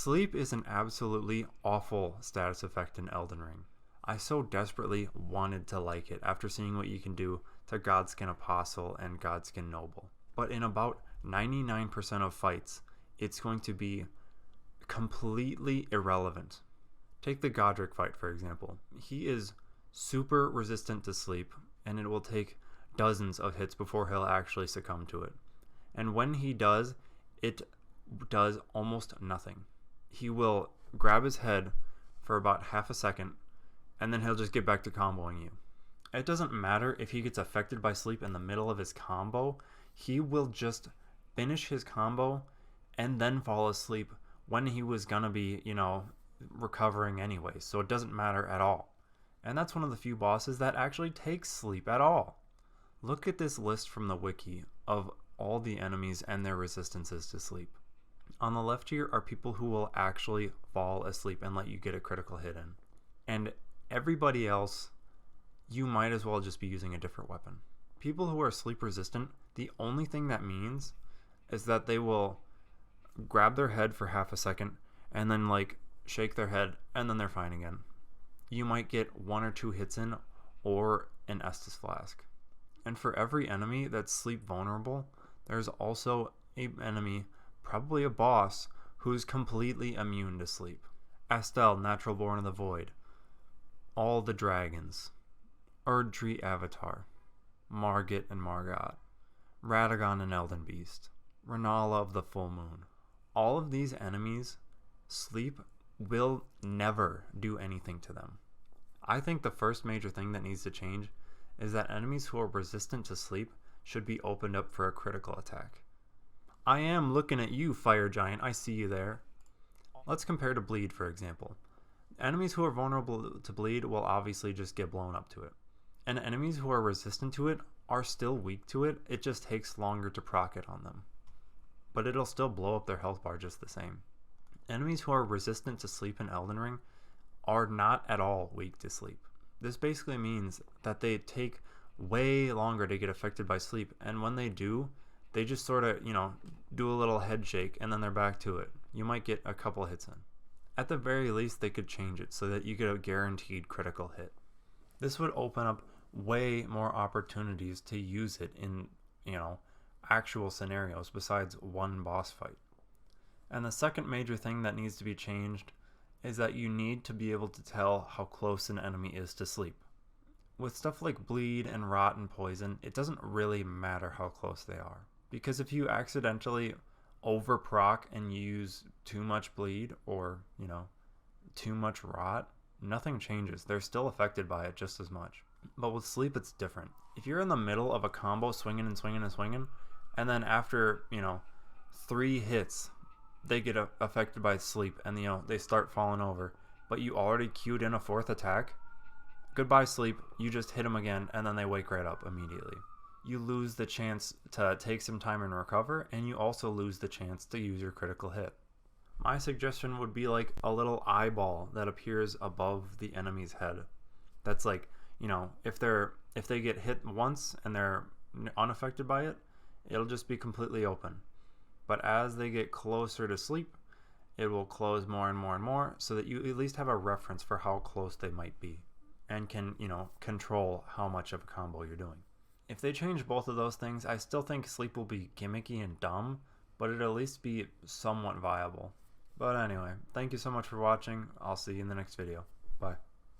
Sleep is an absolutely awful status effect in Elden Ring. I so desperately wanted to like it after seeing what you can do to Godskin Apostle and Godskin Noble. But in about 99% of fights, it's going to be completely irrelevant. Take the Godric fight, for example. He is super resistant to sleep, and it will take dozens of hits before he'll actually succumb to it. And when he does, it does almost nothing. He will grab his head for about half a second, and then he'll just get back to comboing you. It doesn't matter if he gets affected by sleep in the middle of his combo, he will just finish his combo and then fall asleep when he was gonna be, recovering anyway, so it doesn't matter at all. And that's one of the few bosses that actually takes sleep at all. Look at this list from the wiki of all the enemies and their resistances to sleep. On the left here are people who will actually fall asleep and let you get a critical hit in. And everybody else, you might as well just be using a different weapon. People who are sleep resistant, the only thing that means is that they will grab their head for half a second and then shake their head and then they're fine again. You might get 1 or 2 hits in or an Estus Flask. And for every enemy that's sleep vulnerable, there's also an enemy, probably a boss, who's completely immune to sleep. Astel, Natural Born of the Void, all the dragons, Erdtree Avatar, Margit and Margot, Radagon and Elden Beast, Renala of the Full Moon. All of these enemies, sleep will never do anything to them. I think the first major thing that needs to change is that enemies who are resistant to sleep should be opened up for a critical attack. I am looking at you, Fire Giant. I see you there. Let's compare to Bleed, for example. Enemies who are vulnerable to Bleed will obviously just get blown up to it. And enemies who are resistant to it are still weak to it. It just takes longer to proc it on them. But it'll still blow up their health bar just the same. Enemies who are resistant to sleep in Elden Ring are not at all weak to sleep. This basically means that they take way longer to get affected by sleep, and when they do, they just sort of, do a little head shake and then they're back to it. You might get a couple hits in. At the very least, they could change it so that you get a guaranteed critical hit. This would open up way more opportunities to use it in, actual scenarios besides one boss fight. And the second major thing that needs to be changed is that you need to be able to tell how close an enemy is to sleep. With stuff like Bleed and Rot and Poison, it doesn't really matter how close they are. Because if you accidentally overproc and use too much Bleed or, too much Rot, nothing changes. They're still affected by it just as much. But with Sleep, it's different. If you're in the middle of a combo swinging and swinging and swinging, and then after, 3 hits, they get affected by Sleep and, they start falling over, but you already queued in a 4th attack, goodbye Sleep, you just hit them again, and then they wake right up immediately. You lose the chance to take some time and recover, and you also lose the chance to use your critical hit. My suggestion would be like a little eyeball that appears above the enemy's head. That's if they get hit once and they're unaffected by it, it'll just be completely open. But as they get closer to sleep, it will close more and more and more so that you at least have a reference for how close they might be and can, control how much of a combo you're doing. If they change both of those things, I still think Sleep will be gimmicky and dumb, but it'll at least be somewhat viable. But anyway, thank you so much for watching. I'll see you in the next video. Bye.